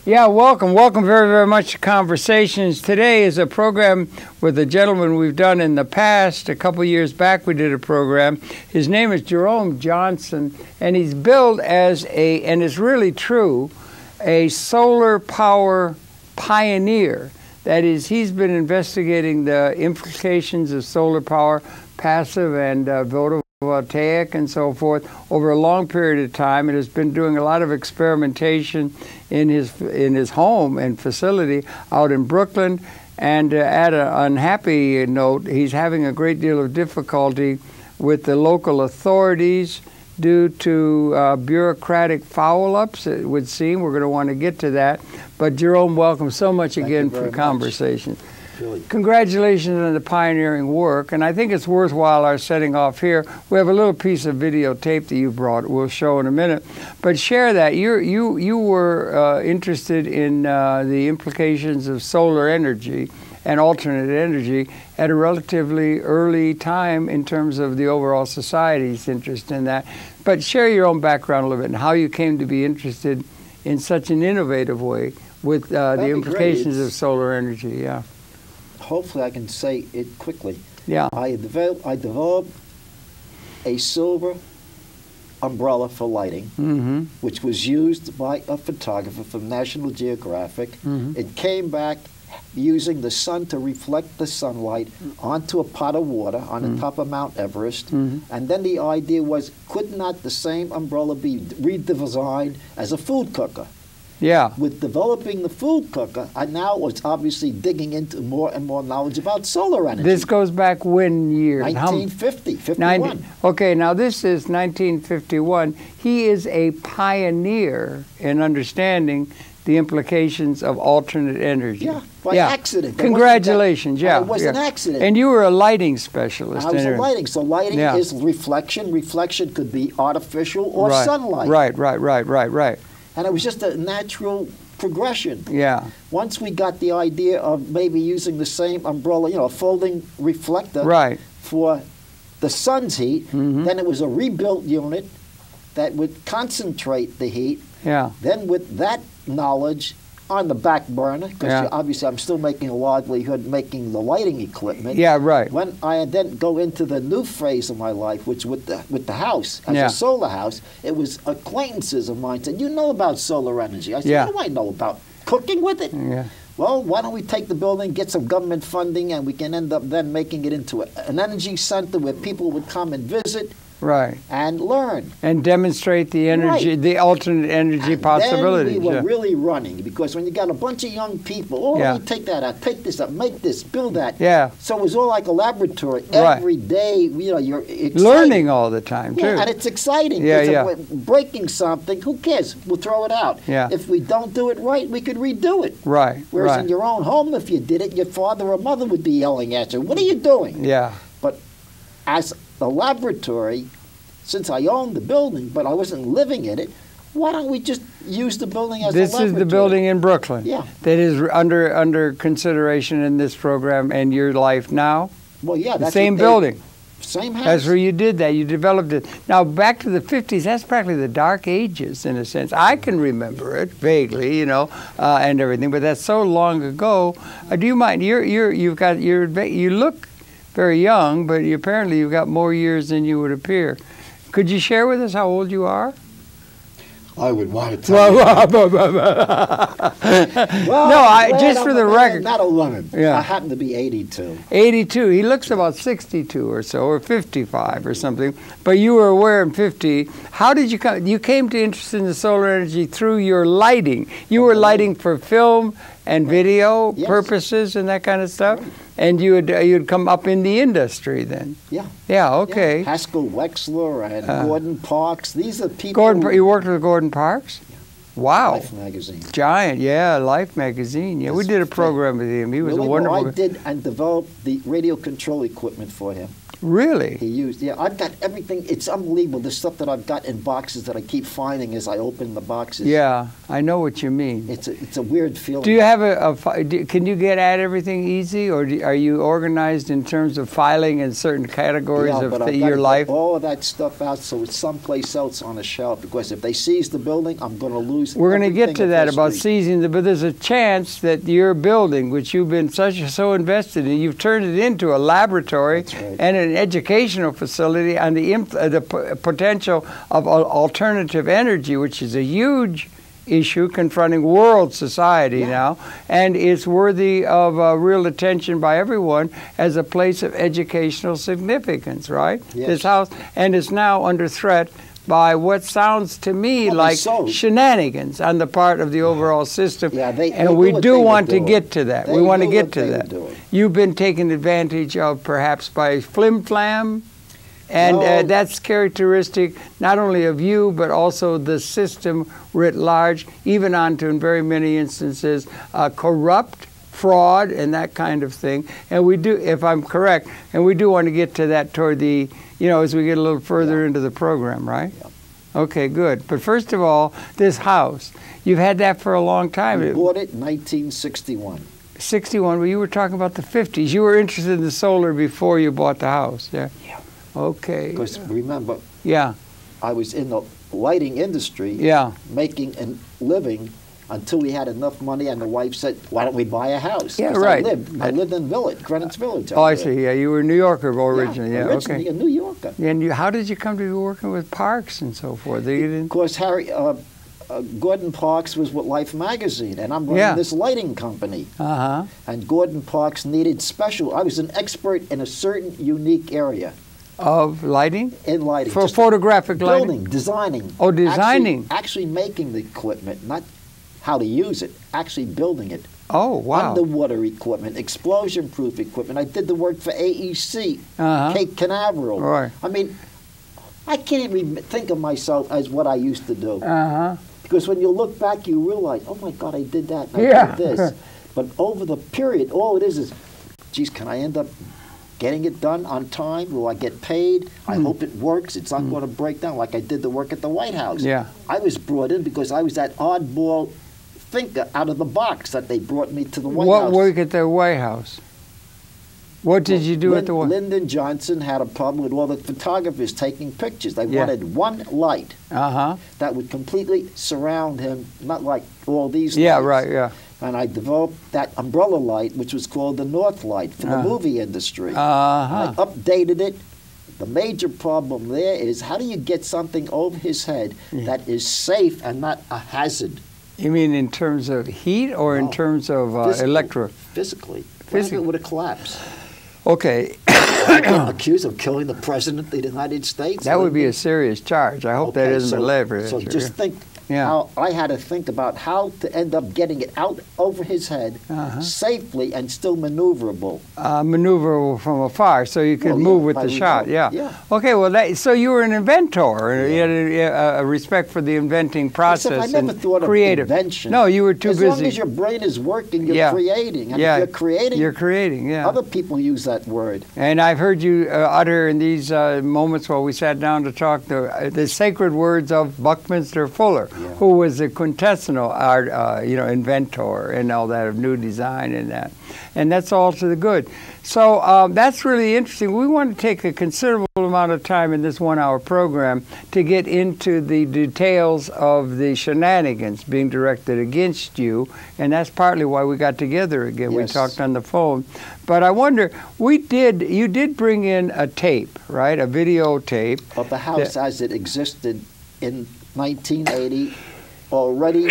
Yeah, welcome very, very much to Conversations. Today is a program with a gentleman we've done in the past. A couple years back we did a program. His name is Jerome Johnson, and he's billed as and it's really true, a solar power pioneer. That is, he's been investigating the implications of solar power, passive and photovoltaic and so forth, over a long period of time, and has been doing a lot of experimentation in his home and facility out in Brooklyn. And at an unhappy note, he's having a great deal of difficulty with the local authorities due to bureaucratic foul-ups, it would seem. We're going to want to get to that. But Jerome, welcome so much again for Conversation. Really. Congratulations on the pioneering work, and I think it's worthwhile our setting off here. We have a little piece of videotape that you brought. We'll show in a minute, but share that. You were interested in the implications of solar energy and alternate energy at a relatively early time in terms of the overall society's interest in that. But share your own background a little bit and how you came to be interested in such an innovative way with the implications of solar energy. Yeah. Hopefully I can say it quickly. Yeah. I developed a silver umbrella for lighting, which was used by a photographer from National Geographic. It came back using the sun to reflect the sunlight onto a pot of water on the top of Mount Everest. And then the idea was, could not the same umbrella be redesigned as a food cooker? Yeah. With developing the food cooker, I now was obviously digging into more and more knowledge about solar energy. This goes back when year? 1950, 51. Okay, now this is 1951. He is a pioneer in understanding the implications of alternate energy. Yeah, by accident. Congratulations, It was an accident. And you were a lighting specialist. I was a lighting. So lighting is reflection. Reflection could be artificial or sunlight. Right. And it was just a natural progression. Yeah. Once we got the idea of maybe using the same umbrella, a folding reflector for the sun's heat, then it was a rebuilt unit that would concentrate the heat. Yeah. Then with that knowledge on the back burner, because obviously I'm still making a livelihood making the lighting equipment. Yeah, right. When I then go into the new phase of my life, which with the house, as a solar house, it was acquaintances of mine said, "You know about solar energy?" I said, "What do I know about cooking with it?" Yeah. Well, why don't we take the building, get some government funding, and we can end up then making it into an energy center where people would come and visit. Right. And learn. And demonstrate the energy, the alternate energy possibilities. Then we were really running, because when you got a bunch of young people, let me take that out, take this up, make this, build that. Yeah. So it was all like a laboratory. Every day, you're excited. Learning all the time, too. Yeah, and it's exciting. Breaking something, who cares? We'll throw it out. Yeah. If we don't do it right, we could redo it. Right. Whereas in your own home, if you did it, your father or mother would be yelling at you, "What are you doing?" Yeah. But as the laboratory, since I owned the building, but I wasn't living in it, why don't we just use the building as a laboratory? This is the building in Brooklyn. Yeah. That is under consideration in this program and your life now? Well, yeah. The same building. Same house. That's where you did that. You developed it. Now, back to the 50s, that's practically the dark ages, in a sense. I can remember it vaguely, and everything, but that's so long ago. Do you mind? You look very young, but apparently you've got more years than you would appear. Could you share with us how old you are? I would want to tell you. Just for the record. Not 11. Yeah. I happen to be 82. 82. He looks about 62 or so, or 55 or something. But you were aware in 50. How did you come? You came to interest in the solar energy through your lighting. You were lighting for film and video purposes and that kind of stuff. Right. And you'd come up in the industry then. Yeah. Yeah. Okay. Yeah. Haskell Wexler and Gordon Parks. These are people. You worked with Gordon Parks? Yeah. Wow. Life magazine. Giant. Yeah. Life magazine. Yeah. We did a program with him. He was a wonderful. I did and developed the radio control equipment for him. Really? He used, yeah, I've got everything. It's unbelievable, the stuff that I've got in boxes that I keep finding as I open the boxes. Yeah, I know what you mean. It's a weird feeling. Do you have can you get at everything easy, or are you organized in terms of filing in certain categories of your life? All of that stuff out so it's someplace else on a shelf, because if they seize the building, I'm going to lose. We're going to get to that about seizing, but there's a chance that your building, which you've been so invested in, you've turned it into a laboratory and an educational facility on the potential of alternative energy, which is a huge issue confronting world society now, and it's worthy of real attention by everyone as a place of educational significance, right? Yes. This house, and it's now under threat by what sounds to me like shenanigans on the part of the overall system. Yeah, and we do want to get to that. We want to get to that. You've been taken advantage of perhaps by flim-flam, and that's characteristic not only of you, but also the system writ large, even onto, in very many instances, corrupt, fraud, and that kind of thing. And we do, if I'm correct, and we do want to get to that toward the, as we get a little further into the program, right? Yeah. Okay, good. But first of all, this house, you've had that for a long time. We bought it in 1961. 61, well, you were talking about the 50s. You were interested in the solar before you bought the house, yeah? Yeah. Okay. Because remember, I was in the lighting industry, making a living until we had enough money, and the wife said, "Why don't we buy a house?" Yeah, right. I lived in Greenwich Village. Oh, I see. Yeah, you were a New Yorker originally. Yeah, originally a New Yorker. And how did you come to be working with Parks and so forth? Of course, Gordon Parks was with Life magazine, and I'm running this lighting company. And Gordon Parks needed special. I was an expert in a certain unique area. Of lighting? In lighting. For photographic lighting? Building, designing. Oh, designing. Actually making the equipment, not how to use it, actually building it. Oh, wow. Underwater equipment, explosion-proof equipment. I did the work for AEC, Cape Canaveral. Right. I mean, I can't even think of myself as what I used to do. Because when you look back, you realize, oh my God, I did that, and I did this. But over the period, all it is, geez, can I end up getting it done on time? Will I get paid? I hope it works. It's not going to break down like I did the work at the White House. Yeah. I was brought in because I was that oddball thinker out of the box that they brought me to the White House. What work at the White House? What did you do at the White House? Lyndon Johnson had a problem with all the photographers taking pictures. They wanted one light that would completely surround him, not like all these lights. Yeah, right, yeah. And I developed that umbrella light, which was called the North Light for the movie industry. I updated it. The major problem there is, how do you get something over his head that is safe and not a hazard? You mean in terms of heat or in terms of electro? Physically. It would have collapsed. Okay. Accused of killing the President of the United States? That would be a serious charge. I hope that isn't leveraged. So just think how I had to think about how to end up getting it out over his head safely and still maneuverable. Maneuverable from afar, so you could move with the shot. Yeah. Okay. Well, so you were an inventor. You had a respect for the inventing process. I never thought creative. of invention. No, you were too busy. As long as your brain is working, you're creating. And if you're creating. You're creating. Yeah. Other people use that word. And I've heard you utter in these moments while we sat down to talk the sacred words of Buckminster Fuller, who was a quintessential art, inventor and all that of new design and that. And that's all to the good. So that's really interesting. We want to take a considerable amount of time in this 1-hour program to get into the details of the shenanigans being directed against you, and that's partly why we got together again. We talked on the phone. But I wonder, you did bring in a tape, right? A videotape. Of the house as it existed in 1980. Already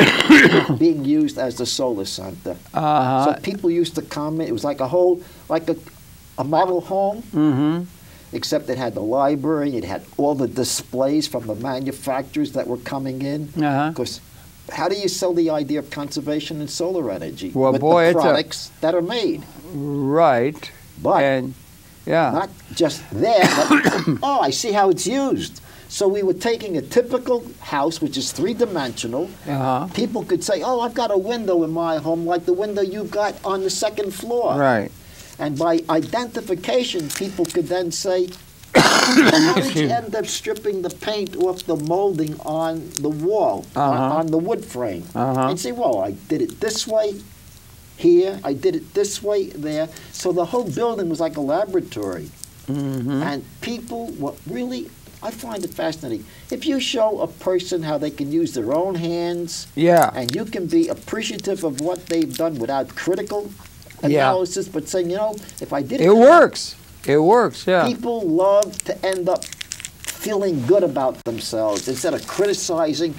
being used as the solar center. So people used to comment. It was like a model home, except it had the library. It had all the displays from the manufacturers that were coming in. Because how do you sell the idea of conservation and solar energy with the products that are made? Right. But not just there, but I see how it's used. So we were taking a typical house, which is three-dimensional. People could say, I've got a window in my home like the window you've got on the second floor. Right. And by identification, people could then say, how did you end up stripping the paint off the molding on the wall, on the wood frame? And say, well, I did it this way here, I did it this way there. So the whole building was like a laboratory. And people were really, I find it fascinating. If you show a person how they can use their own hands, and you can be appreciative of what they've done without critical analysis, but saying, you know, if I did it, it works. It works, yeah. People love to end up feeling good about themselves instead of criticizing,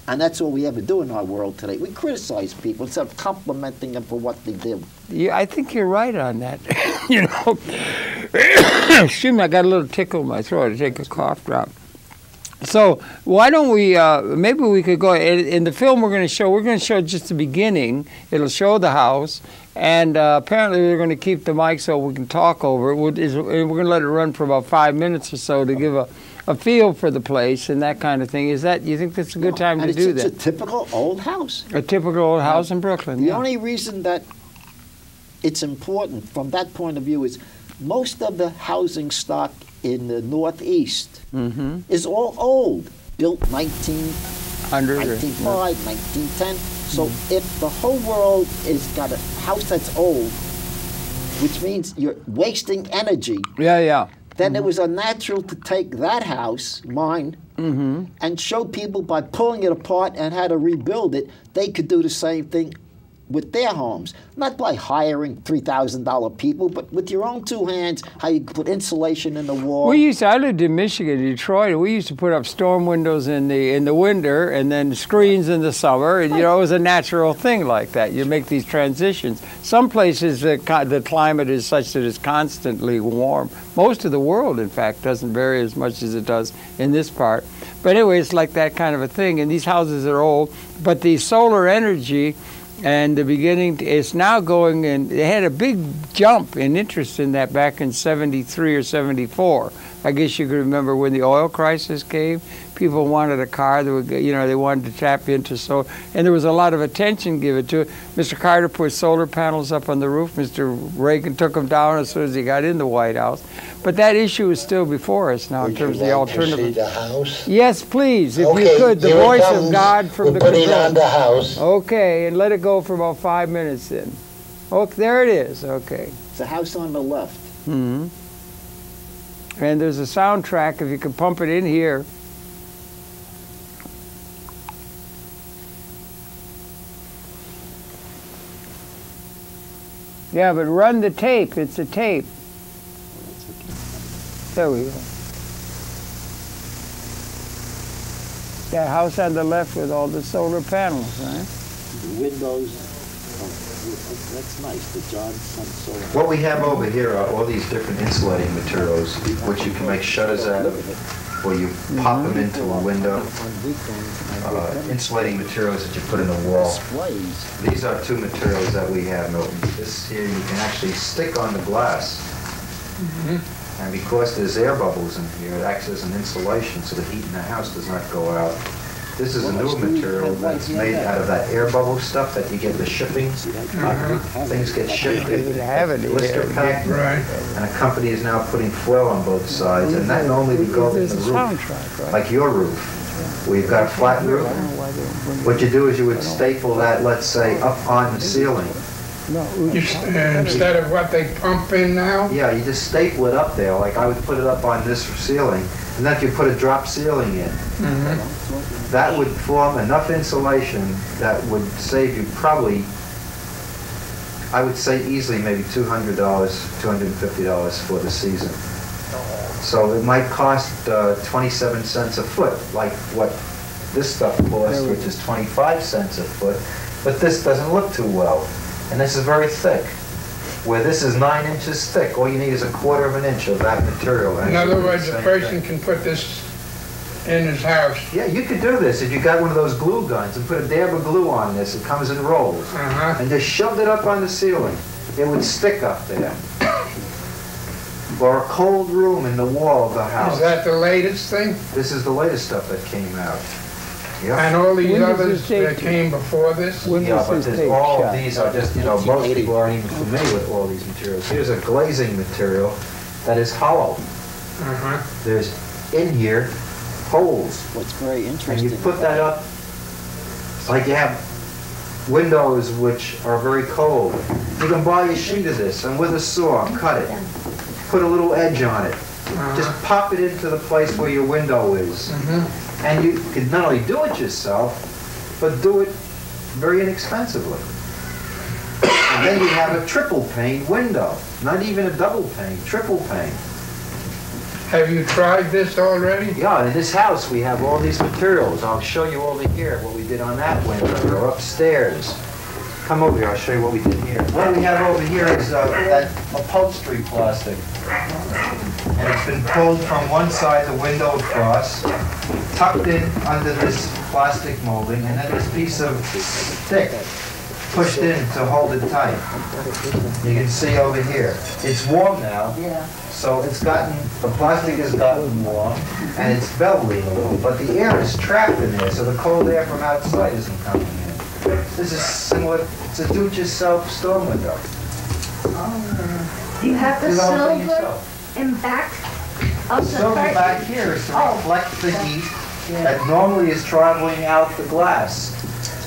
and that's all we ever do in our world today. We criticize people instead of complimenting them for what they did. Yeah, I think you're right on that. You know, excuse me, I got a little tickle in my throat. I take a cough drop. So why don't we, maybe we could go, in the film we're going to show just the beginning. It'll show the house, and apparently we're going to keep the mic so we can talk over it. We're going to let it run for about 5 minutes or so to give a feel for the place and that kind of thing. Is that, you think that's a good time to do that? It's a typical old house. A typical old house in Brooklyn, The only reason that it's important from that point of view is most of the housing stock in the Northeast is all old, built 1905, 1910. So if the whole world has got a house that's old, which means you're wasting energy, then it was unnatural to take that house, mine, and show people by pulling it apart and how to rebuild it, they could do the same thing with their homes. Not by hiring $3,000 people, but with your own two hands, how you put insulation in the wall. I lived in Michigan, Detroit, and we used to put up storm windows in the winter and then screens in the summer, and you know, it was a natural thing like that. You make these transitions. Some places the climate is such that it's constantly warm. Most of the world, in fact, doesn't vary as much as it does in this part. But anyway, it's like that kind of a thing, and these houses are old, but the solar energy and the beginning, it's now going, and they had a big jump in interest in that back in 73 or 74. I guess you could remember when the oil crisis came. People wanted a car that would, you know, they wanted to tap into solar, and there was a lot of attention given to it. Mr. Carter put solar panels up on the roof. Mr. Reagan took them down as soon as he got in the White House. But that issue is still before us now in terms of the alternative. See the house? Yes, please, if you could. The voice of God from the control. We'll put it on the house. Okay, and let it go for about 5 minutes then. Oh, there it is. Okay. It's the house on the left. And there's a soundtrack, if you can pump it in here. Yeah, but run the tape. It's a tape. There we go. That house on the left with all the solar panels, right? The windows. That's nice, the Johnson solar. What we have over here are all these different insulating materials, which you can make shutters out of, or you pop them into a window. Insulating materials that you put in the wall. These are two materials that we have, Milton. This here you can actually stick on the glass. And because there's air bubbles in here, it acts as an insulation so the heat in the house does not go out. This is a new material that's made out of that air bubble stuff that you get the shipping. Things get shipped in blister pack. And a company is now putting foil on both sides, and that normally would go in the roof, like your roof, where you've got a flat roof. What you do is you would staple that, let's say, up on the ceiling. Instead of what they pump in now? Yeah, you just staple it up there. Like I would put it up on this ceiling, and then if you put a drop ceiling in, that would form enough insulation that would save you probably, I would say easily maybe $200, $250 for the season. So it might cost 27 cents a foot, like what this stuff costs, which is 25 cents a foot. But this doesn't look too well. And this is very thick. Where this is 9 inches thick, all you need is 1/4 of an inch of that material. In other words, a person can put this in his house. Yeah, you could do this if you got one of those glue guns and put a dab of glue on this. It comes in rolls. And just shoved it up on the ceiling. It would stick up there. Or a cold room in the wall of the house. Is that the latest thing? This is the latest stuff that came out. Yeah. And all these When does others this that date- came before this? When Yeah, was but this there's tape all shot? of these are just, most people aren't even familiar with all these materials. Here's a glazing material that is hollow. Uh-huh. There's in here holes. What's very And interesting. you put that up, it's like you have windows which are very cold. You can buy a sheet of this and with a saw, cut it. Put a little edge on it. Just pop it into the place where your window is. And you can not only do it yourself, but do it very inexpensively. And then you have a triple pane window. Not even a double pane, triple pane. Have you tried this already? Yeah, in this house we have all these materials. I'll show you over here what we did on that window, or upstairs. Come over here, I'll show you what we did here. What we have over here is that upholstery plastic. And it's been pulled from one side of the window across, tucked in under this plastic molding, and then this piece of stick pushed in to hold it tight. You can see over here. It's warm now. So it's gotten, the plastic has gotten warm, and it's bubbling a little, but the air is trapped in there, so the cold air from outside isn't coming in. This is similar, it's a do-it-yourself storm window. Do you have the Do the whole thing silver yourself. in back of the Silver curtain? back here is to reflect the heat that normally is traveling out the glass.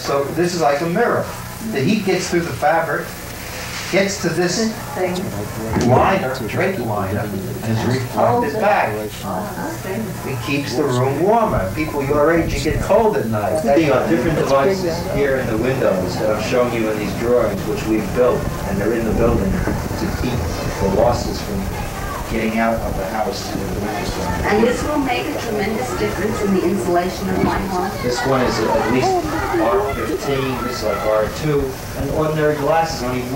So this is like a mirror. The heat gets through the fabric, gets to this Thing. liner, drape liner, and is reflected back. It keeps the room warmer. People your age, you get cold at night. They got different devices here in the windows that I'm showing you in these drawings, which we've built, and they're in the building to keep the losses from getting out of the house in the winter. And this will make a tremendous difference in the insulation of my home. This one is at least R15, this is like R2, and ordinary glass is only 1.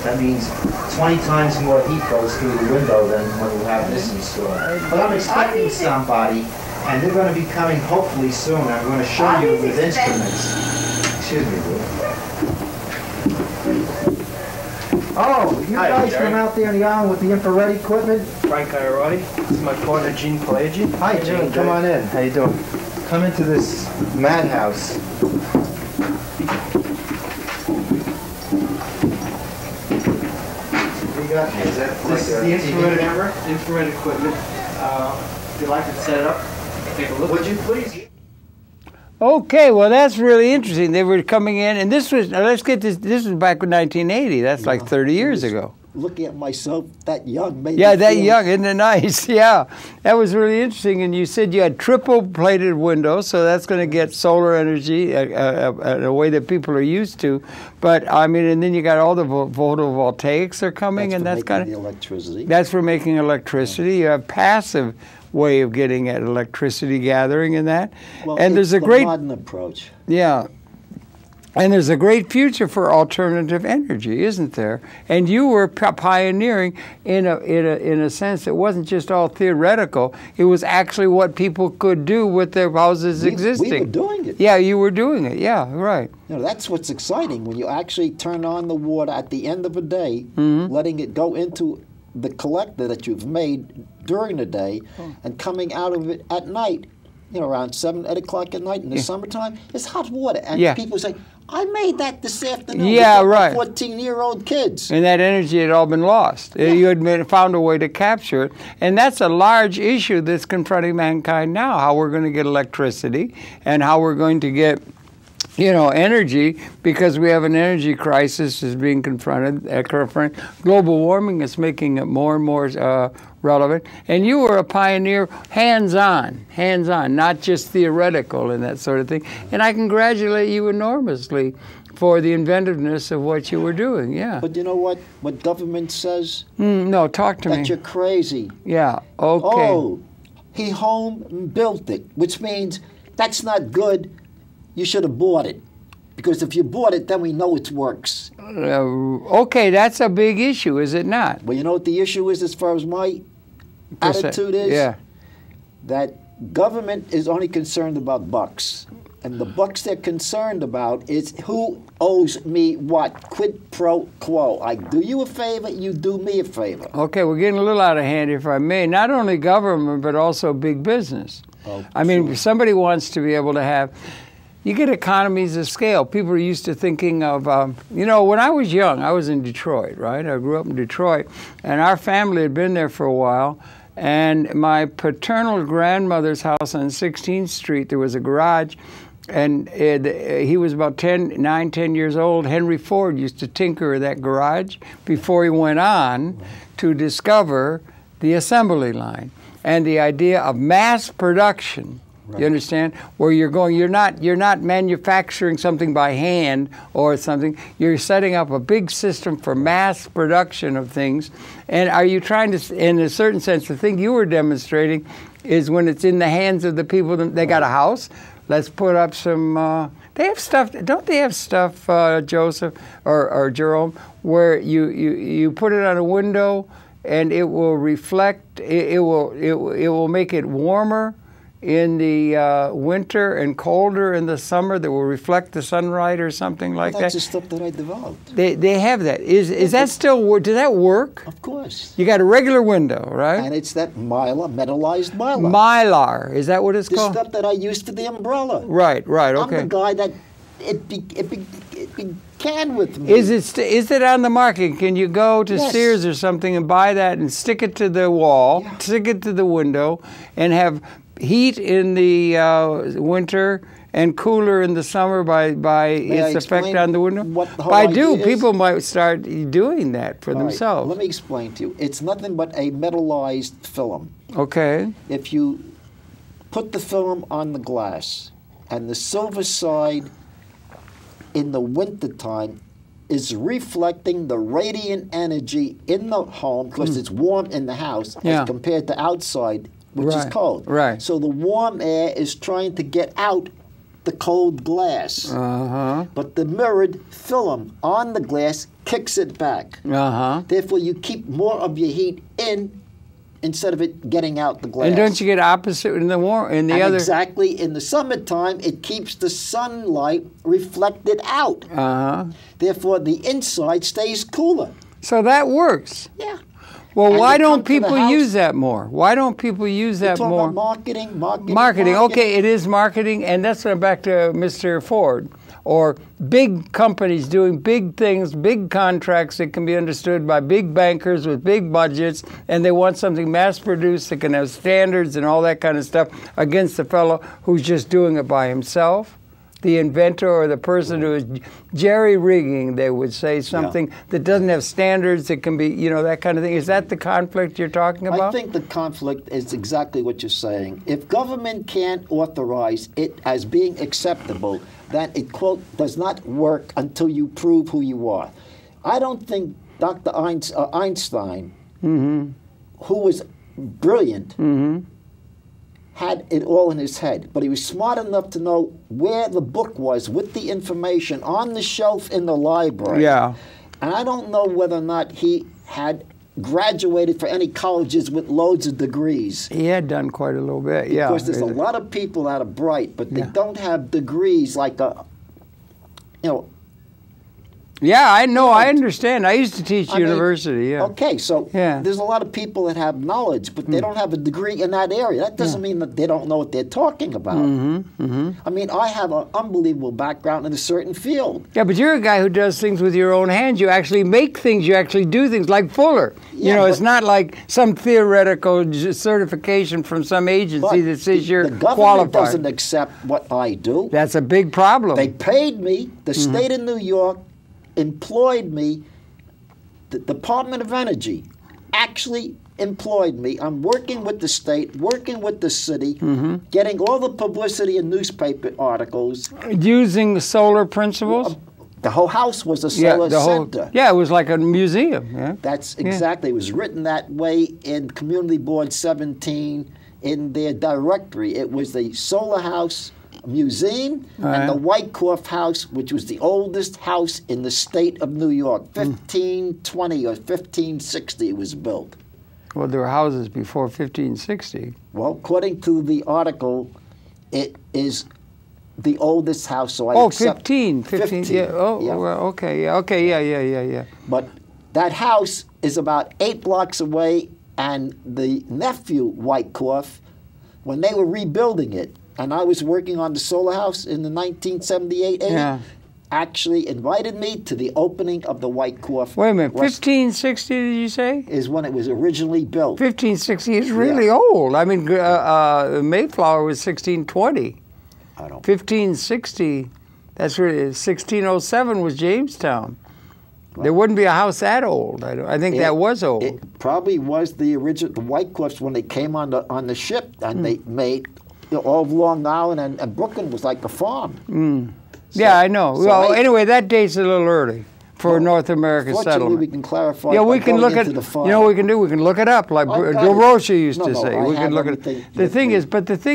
That means 20 times more heat goes through the window than when we have this installed. But I'm expecting somebody, and they're going to be coming hopefully soon. I'm going to show you with instruments. Excuse me, Lou. Oh, you Hi, guys Jerry. from out there on the island with the infrared equipment? Frank Iarati. This is my partner, Gene Pelagian. Hi, Gene. Come on in. How you doing? Come into this madhouse. What do you got here? Is that This is like the a TV infrared, camera? infrared equipment. If you'd like to set it up, take a look. Would you please? Okay, well, that's really interesting. They were coming in, and this was, now let's get this, this was back in 1980. That's like 30 years ago. Looking at myself that young, made Yeah, me that feel- young, isn't it nice? Yeah, that was really interesting. And you said you had triple-plated windows, so that's going to get solar energy in a way that people are used to. But, I mean, and then you got all the photovoltaics are coming, and that's kind the of... electricity. That's for making electricity. You have passive way of getting at electricity gathering and that. Well, and there's a the great... modern approach. Yeah. And there's a great future for alternative energy, isn't there? And you were pioneering in a sense. It wasn't just all theoretical. It was actually what people could do with their houses existing. We were doing it. Yeah, you were doing it. Yeah, right. You know, that's what's exciting when you actually turn on the water at the end of a day, Mm-hmm. letting it go into the collector that you've made during the day, and coming out of it at night. You know, around 7, 8 o'clock at night in the summertime, it's hot water, and Yeah. people say, "I made that this afternoon." Yeah, with right. 14-year-old kids. And that energy had all been lost. You had found a way to capture it. And that's a large issue that's confronting mankind now, how we're going to get electricity and how we're going to get, you know, energy, because we have an energy crisis is being confronted. Global warming is making it more and more relevant. And you were a pioneer, hands-on, not just theoretical and that sort of thing. And I congratulate you enormously for the inventiveness of what you were doing, yeah. But you know what? What government says? No, talk to me. That you're crazy. Yeah, okay. Oh, he home built it, which means that's not good. You should have bought it. Because if you bought it, then we know it works. Okay, that's a big issue, is it not? Well, you know what the issue is as far as my attitude is? Yeah. That government is only concerned about bucks. And the bucks they're concerned about is who owes me what, quid pro quo. I do you a favor, you do me a favor. Okay, we're getting a little out of hand, if I may. Not only government, but also big business. Oh, I mean, somebody wants to be able to have you get economies of scale. People are used to thinking of, you know, when I was young, I was in Detroit, right? I grew up in Detroit, and our family had been there for a while. And my paternal grandmother's house on 16th Street, there was a garage, and he was about 10 years old. Henry Ford used to tinker that garage before he went on to discover the assembly line and the idea of mass production. Right. You understand? Where you're not manufacturing something by hand or something. You're setting up a big system for mass production of things. And are you trying to, in a certain sense, the thing you were demonstrating is when it's in the hands of the people, they got a house, let's put up some, they have stuff, don't they have stuff, Joseph or Jerome, where you put it on a window and it will reflect, it will make it warmer in the winter and colder in the summer that will reflect the sunlight or something like that? That's the stuff that I developed. They have that. Is that still, does that work? Of course. You got a regular window, right? And it's that metallized mylar. Mylar, is that what it's called? The stuff that I used for the umbrella. Right, okay. I'm the guy that it began with me. Is it on the market? Can you go to Yes. Sears or something and buy that and stick it to the wall, stick it to the window, and have heat in the winter and cooler in the summer by its effect on the window? People might start doing that for themselves. Let me explain to you. It's nothing but a metallized film. Okay. If you put the film on the glass and the silver side in the wintertime is reflecting the radiant energy in the home because it's warm in the house as compared to outside, which is cold. Right. So the warm air is trying to get out the cold glass. But the mirrored film on the glass kicks it back. Therefore, you keep more of your heat in instead of it getting out the glass. And don't you get opposite in the other? Exactly. In the summertime, it keeps the sunlight reflected out. Therefore, the inside stays cooler. So that works. Yeah. Well, why don't people use that more? Why don't people use that more? About marketing. Okay, it is marketing, and that's back to Mr. Ford. Or big companies doing big things, big contracts that can be understood by big bankers with big budgets, and they want something mass-produced that can have standards and all that kind of stuff against the fellow who's just doing it by himself. The inventor or the person who is jerry-rigging, they would say, something that doesn't have standards that can be, that kind of thing. Is that the conflict you're talking about? I think the conflict is exactly what you're saying. If government can't authorize it as being acceptable, then it, quote, does not work until you prove who you are. I don't think Dr. Einstein, who was brilliant, had it all in his head, but he was smart enough to know where the book was with the information on the shelf in the library. Yeah. And I don't know whether or not he had graduated for any colleges with loads of degrees. He had done quite a little bit, Because there's a lot of people that are bright, but they don't have degrees like Yeah, I know. I understand. I used to teach university. Okay, so there's a lot of people that have knowledge, but they don't have a degree in that area. That doesn't mean that they don't know what they're talking about. I mean, I have an unbelievable background in a certain field. Yeah, but you're a guy who does things with your own hands. You actually make things. You actually do things, like Fuller. It's not like some theoretical certification from some agency that says you're qualified. The government doesn't accept what I do. That's a big problem. They paid me. The state of New York employed me. The Department of Energy actually employed me. I'm working with the state, working with the city, getting all the publicity in newspaper articles. Using solar principles? The whole house was a solar center. It was like a museum. Yeah. That's exactly. It was written that way in Community Board 17 in their directory. It was the solar house museum and the Wyckoff House, which was the oldest house in the state of New York. 1520 or 1560 it was built. Well, there were houses before 1560. Well, according to the article, it is the oldest house, so I accept 15. Yeah. Well, yeah. But that house is about 8 blocks away, and the nephew, Wyckoff, when they were rebuilding it, and I was working on the solar house in the 1978 Yeah. actually invited me to the opening of the White Cough. Wait a minute, 1560 did you say? Is when it was originally built. 1560 is really old. I mean, Mayflower was 1620. I don't. 1560, that's really, 1607 was Jamestown. There wouldn't be a house that old. I think that was old. It probably was the original, the White Cliffs when they came on the ship, and they made all of Long Island and Brooklyn was like a farm. So, yeah, I know. Well, anyway, that date's a little early for North American Fortunately, settlement. we can clarify. Yeah, we can look at. You know what we can do? We can look it up, like DeRocha used to say. We can look at. The thing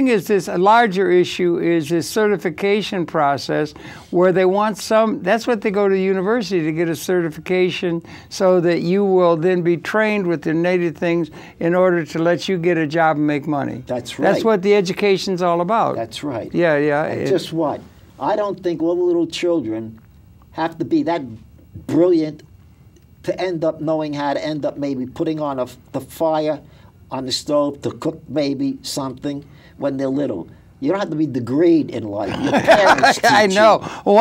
is, this larger issue is this certification process, where they want some. That's what they go to university to get a certification, so that you will then be trained with the native things in order to let you get a job and make money. That's right. That's what the education's all about. That's right. Yeah, yeah. And just what? I don't think all the little children have to be that brilliant to end up knowing how to end up maybe putting on the fire on the stove to cook maybe something when they're little. You don't have to be degreed in life. Your parents teach I know. you. Well,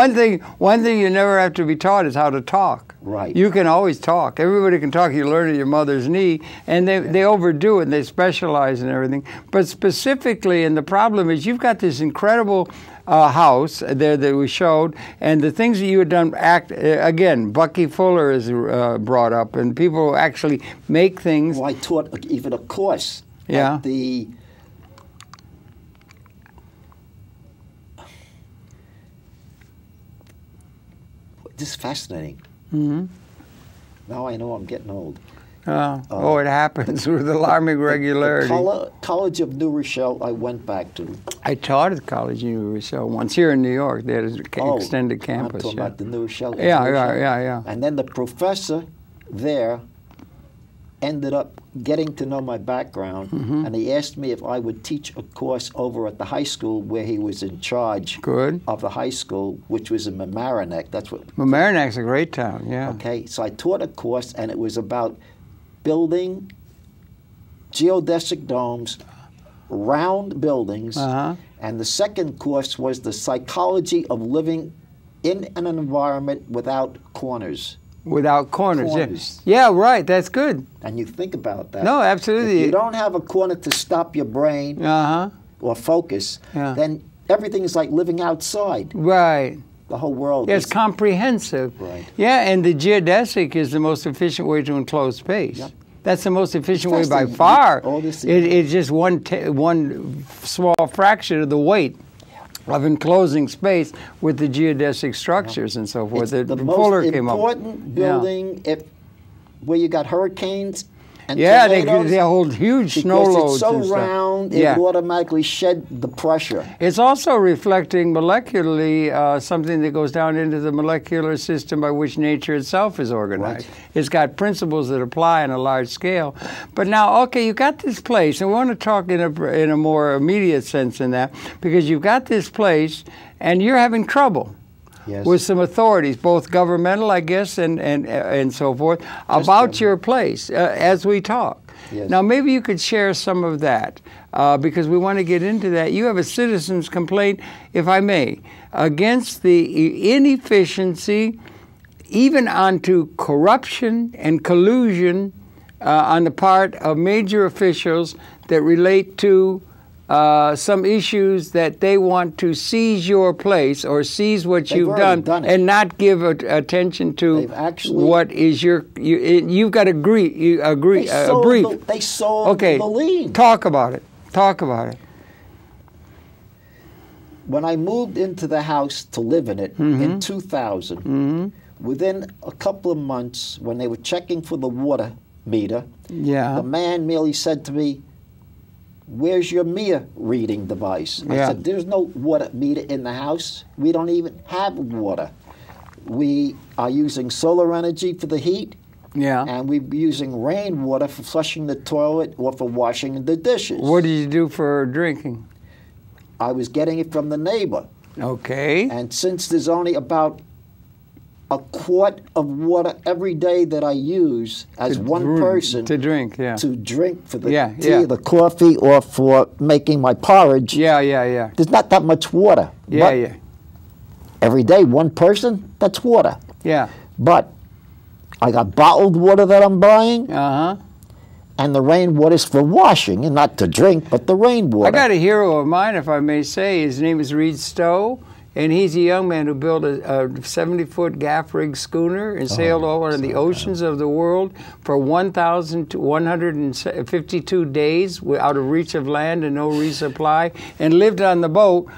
one thing you never have to be taught is how to talk. Right. You can always talk. Everybody can talk. You learn at your mother's knee, and they overdo it. And they specialize in everything. But specifically, and the problem is, you've got this incredible house there that we showed, and the things that you had done. Again, Bucky Fuller is brought up, and people who actually make things. Well, I taught even a course Yeah. at the. This is fascinating. Mm-hmm. Now I know I'm getting old. It happens with alarming regularity. The College of New Rochelle I went back to. I taught at the College of New Rochelle once here in New York. They had an extended campus. I'm talking about the New Rochelle. Yeah. And then the professor there ended up getting to know my background, and he asked me if I would teach a course over at the high school where he was in charge of the high school, which was in Mamaroneck. That's what. Mamaroneck's a great town, yeah. Okay, so I taught a course, and it was about building geodesic domes, round buildings, and the second course was the psychology of living in an environment without corners. Without corners. Yeah, right. That's good. And you think about that. No, absolutely. If you don't have a corner to stop your brain or focus, then everything is like living outside. Right. The whole world. It's comprehensive. Right. Yeah, and the geodesic is the most efficient way to enclose space. Yep. That's the most efficient way by far. It's just one small fraction of the weight of enclosing space with the geodesic structures and so forth. It's the most important building where you got hurricanes and tornadoes, they hold huge snow loads. Because it's so round, it automatically shed the pressure. It's also reflecting molecularly something that goes down into the molecular system by which nature itself is organized. Right. It's got principles that apply on a large scale. But now, okay, you've got this place, and we want to talk in a more immediate sense than that, because you've got this place, and you're having trouble. Yes. With some authorities, both governmental, I guess, and so forth, about your place as we talk. Yes. Now, maybe you could share some of that, because we want to get into that. You have a citizen's complaint, if I may, against the inefficiency, even onto corruption and collusion on the part of major officials that relate to some issues that they want to seize your place or seize what you've done and not give attention to what is you've got a brief. They sold the lien. Talk about it. Talk about it. When I moved into the house to live in it in 2000, within a couple of months, when they were checking for the water meter, the man merely said to me, "Where's your meter reading device?" I said, "There's no water meter in the house. We don't even have water. We are using solar energy for the heat, and we're using rainwater for flushing the toilet or for washing the dishes." What did you do for drinking? I was getting it from the neighbor. Okay. And since there's only about a quart of water every day that I use as one person to drink, to drink for the tea, yeah. the coffee, or for making my porridge. Yeah. There's not that much water. Yeah. Every day, one person, that's water. Yeah. But I got bottled water that I'm buying. And the rainwater's for washing, and not to drink, but the rainwater. I got a hero of mine, if I may say. His name is Reed Stowe, and he's a young man who built a 70-foot gaff rig schooner and sailed all around the oceans of the world for 1,152 days out of reach of land and no resupply, and lived on the boat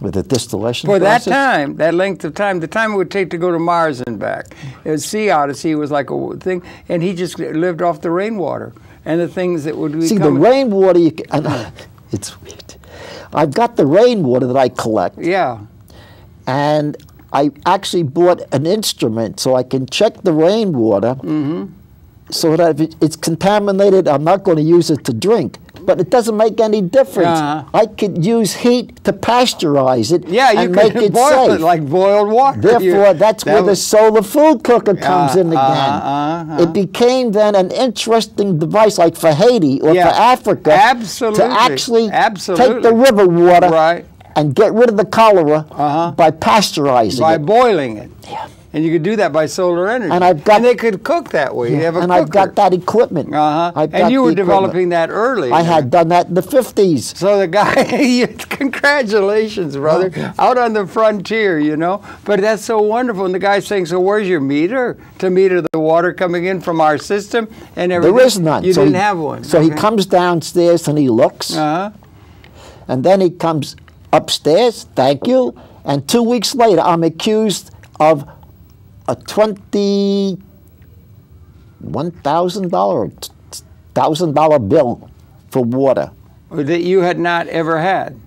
with a distillation for process? that time, that length of time, the time it would take to go to Mars and back. Sea Odyssey was like a thing, and he just lived off the rainwater and the things that would be See, the rainwater, it's weird. I've got the rainwater that I collect. Yeah. And I actually bought an instrument so I can check the rainwater so that if it's contaminated, I'm not going to use it to drink. But it doesn't make any difference. I could use heat to pasteurize it and make it boil safe. it like boiled water. Therefore, that's where the solar food cooker comes in again. It became then an interesting device, like for Haiti or for Africa, to actually take the river water and get rid of the cholera by pasteurizing it. By boiling it. Yeah. And you could do that by solar energy. And they could cook that way. You have a and cooker. I've got that equipment. And you were developing that early. I had done that in the 50s. So the guy, congratulations, brother, out on the frontier, you know. But that's so wonderful. And the guy's saying, so where's your meter to meter the water coming in from our system and everything? There is none. You didn't have one. So he comes downstairs and he looks. And then he comes upstairs, thank you. And 2 weeks later, I'm accused of a $1,000 bill for water. That you had not ever had.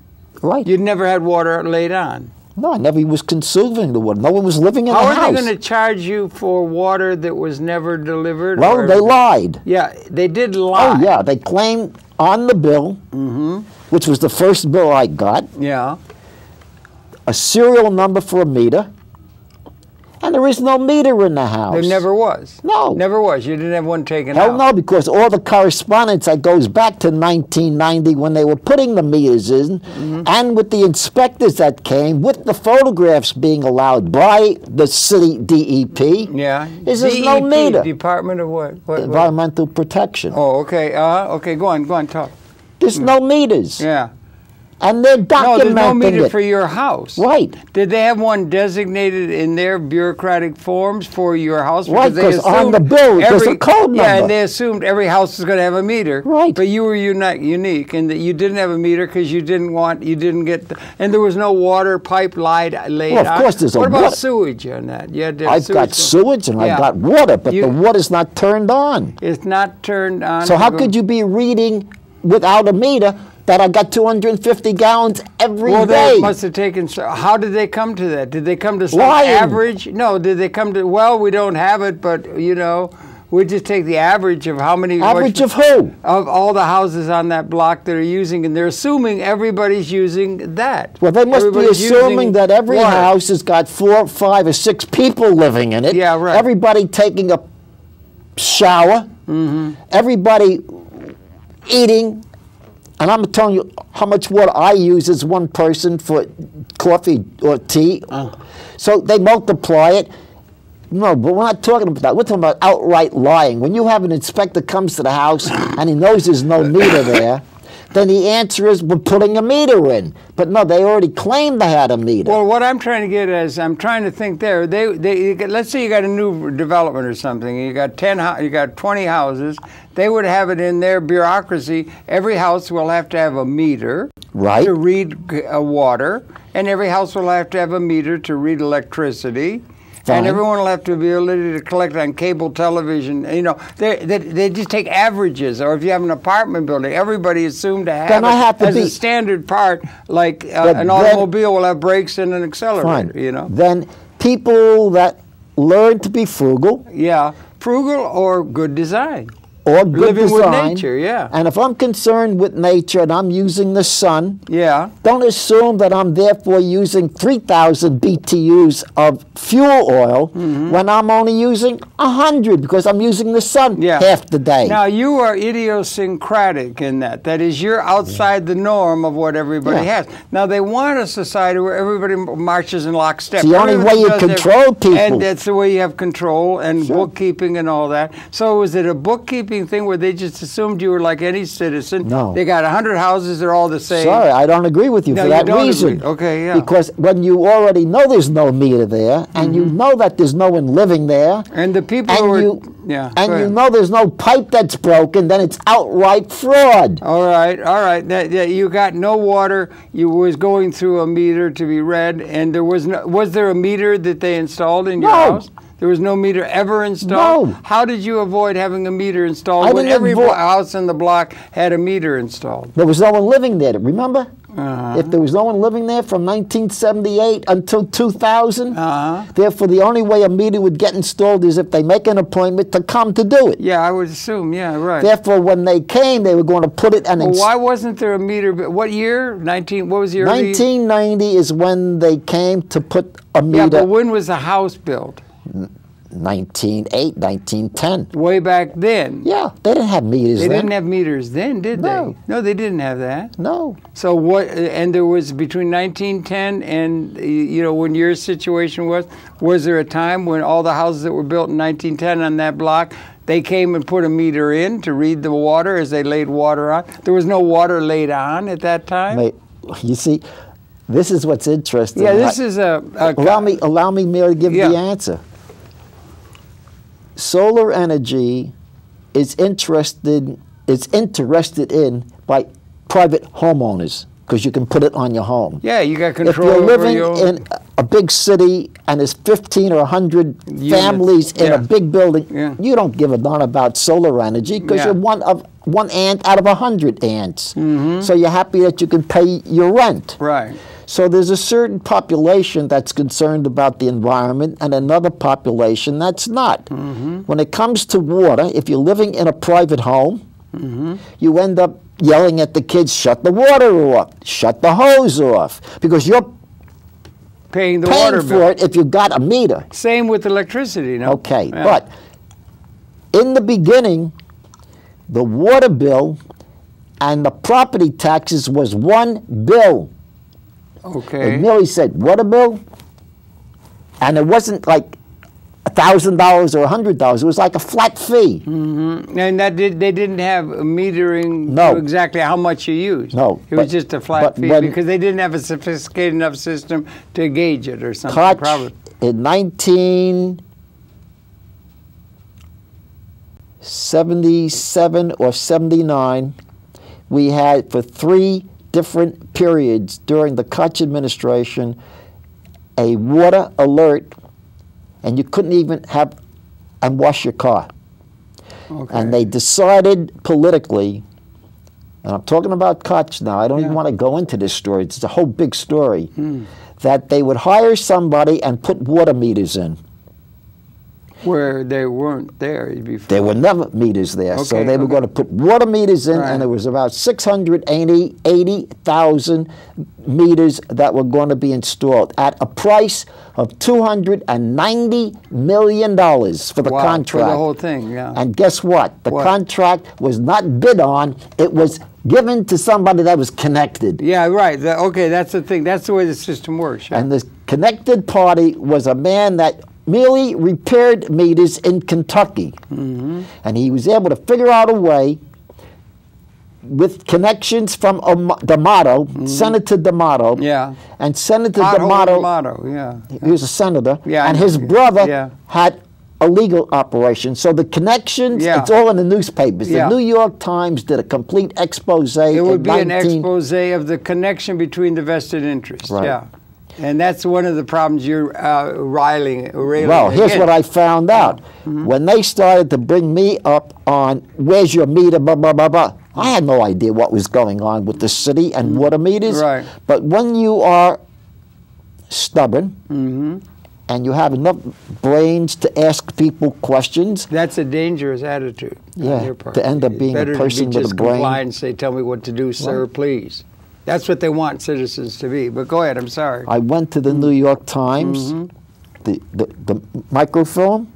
Right. You'd never had water laid on. No, I never was consuming the water. No one was living in the house. How are they going to charge you for water that was never delivered? Well, they lied. Yeah, they did lie. Oh, yeah. They claimed on the bill, which was the first bill I got, a serial number for a meter. And there is no meter in the house. There never was? No. Never was? You didn't have one taken out? Hell no, because all the correspondence that goes back to 1990 when they were putting the meters in, and with the inspectors that came, with the photographs being allowed by the city DEP, there's no meter. Department of what? Environmental Protection. Oh, okay. Okay, go on, talk. There's no meters. Yeah. And they're documenting No, there's no meter for your house. Right. Did they have one designated in their bureaucratic forms for your house? Right, because on the bill there's a code number. Yeah, and they assumed every house was going to have a meter. Right. But you were unique in that you didn't have a meter because you didn't get, and there was no water pipe laid out. Well, of course there's What a about water. Sewage on that? You had to have I've got sewage and I've got water, but the water's not turned on. It's not turned on. So how could you be reading without a meter that I got 250 gallons every day? Well, they must have taken. How did they come to that? Did they come to some average? No, did they come to? Well, we don't have it, but you know, we just take the average of how many. Average of who? Of all the houses on that block that are using, and they're assuming everybody's using that. Well, they must be assuming that every house has got 4, 5, or 6 people living in it. Yeah, right. Everybody taking a shower. Everybody eating. And I'm telling you how much water I use as one person for coffee or tea. So they multiply it. No, but we're not talking about that. We're talking about outright lying. When you have an inspector comes to the house and he knows there's no meter there, then the answer is we're putting a meter in. But no, they already claimed they had a meter. Well, what I'm trying to get at is I'm trying to think there. Let's say you got a new development or something. You got 20 houses. They would have it in their bureaucracy. Every house will have to have a meter to read water, and every house will have to have a meter to read electricity. And everyone will have to be able to collect on cable television. You know, they just take averages. Or if you have an apartment building, everybody assumed to have it as a standard part, like an automobile will have brakes and an accelerator. You know. Then people that learn to be frugal. Yeah, frugal or good design. or good living design. with nature, yeah. And if I'm concerned with nature and I'm using the sun, Yeah. don't assume that I'm therefore using 3,000 BTUs of fuel oil when I'm only using 100 because I'm using the sun Yeah. half the day. Now, you are idiosyncratic in that. That is, you're outside the norm of what everybody Yeah. has. Now, they want a society where everybody marches in lockstep. It's the only Everybody way you does control people. And that's the way you have control and Sure. bookkeeping and all that. So was it a bookkeeping thing where they just assumed you were like any citizen? No. They got 100 houses, they're all the same. Sorry, I don't agree with you No, for you that don't reason. agree. Okay, yeah. Because when you already know there's no meter there, and you know that there's no one living there, And the people and who are, you yeah, and go you ahead. know there's no pipe that's broken, then it's outright fraud. All right, all right. That you got no water. You was going through a meter to be read, and there was no. Was there a meter that they installed in your No. house? There was no meter ever installed. No. How did you avoid having a meter installed I when didn't every avoid- house in the block had a meter installed? There was no one living there. Remember? Uh-huh. If there was no one living there from 1978 until 2000, Uh-huh. therefore the only way a meter would get installed is if they make an appointment to come to do it. Yeah, I would assume. Yeah, right. Therefore, when they came, they were going to put it and Well, why wasn't there a meter? What year? 19. What was the early? 1990 is when they came to put a meter. Yeah, but when was the house built? 1908, 1910. Way back then. Yeah, they didn't have meters They then. didn't have meters then, did No. they? No, they didn't have that. No. So what? And there was between 1910 and when your situation was there a time when all the houses that were built in 1910 on that block, they came and put a meter in to read the water as they laid water on? There was no water laid on at that time. Wait, you see, this is what's interesting. Yeah, this is a Allow me, Mary, to give Yeah. the answer. Solar energy is interested in by private homeowners because you can put it on your home. Yeah, you got If control you're over living your own. in a big city and there's 15 or 100 families in yeah. a big building, Yeah. you don't give a darn about solar energy because Yeah. you're one ant out of 100 ants. Mm-hmm. So you're happy that you can pay your rent. Right. So there's a certain population that's concerned about the environment and another population that's not. Mm-hmm. When it comes to water, if you're living in a private home, Mm-hmm. you end up yelling at the kids, shut the water off, shut the hose off, because you're Paying the paying water for bill. it if you got a meter. Same with electricity, no? Okay, Yeah. but in the beginning, the water bill and the property taxes was one bill. Okay. And Millie said, water bill? And it wasn't like $1,000 or $100. It was like a flat fee. Mm-hmm. And they didn't have a metering No. to exactly how much you used. No, It was but- just a flat but fee when- because they didn't have a sophisticated enough system to gauge it or something. Koch, Probably. in 1977 or 79, we had for 3 different periods during the Koch administration a water alert, and you couldn't even have and wash your car. Okay. And they decided politically, and I'm talking about Koch now, I don't even Yeah. want to go into this story, it's a whole big story, that they would hire somebody and put water meters in. Where they weren't there before. There were never meters there, so Okay, they were okay. going to put water meters in, Right. and there was about 680,000 meters that were going to be installed at a price of $290 million for the Wow, contract. for the whole thing, yeah. And guess what? The What? contract was not bid on, it was given to somebody that was connected. Yeah, right. Okay, that's the thing. That's the way the system works. Yeah. And the connected party was a man that merely repaired meters in Kentucky. Mm-hmm. And he was able to figure out a way with connections from D'Amato, Senator D'Amato, Mm-hmm. Yeah. and Senator Pothole D'Amato, D'Amato, yeah. he was a senator, Yeah, I and know. his brother Yeah. had a legal operation. So the connections, Yeah. it's all in the newspapers. Yeah. The New York Times did a complete expose. It would be an 19 expose of the connection between the vested interests. Right. Yeah. And that's one of the problems you're railing Well, here's against. what I found out. When they started to bring me up on where's your meter, blah, blah, blah, blah, I had no idea what was going on with the city and water meters. Right. But when you are stubborn and you have enough brains to ask people questions. That's a dangerous attitude on Yeah, your part. to end up being a Better person to be with a just brain. comply and say, "Tell me what to do, sir, please." That's what they want citizens to be. But go ahead. I'm sorry. I went to the New York Times, the microfilm,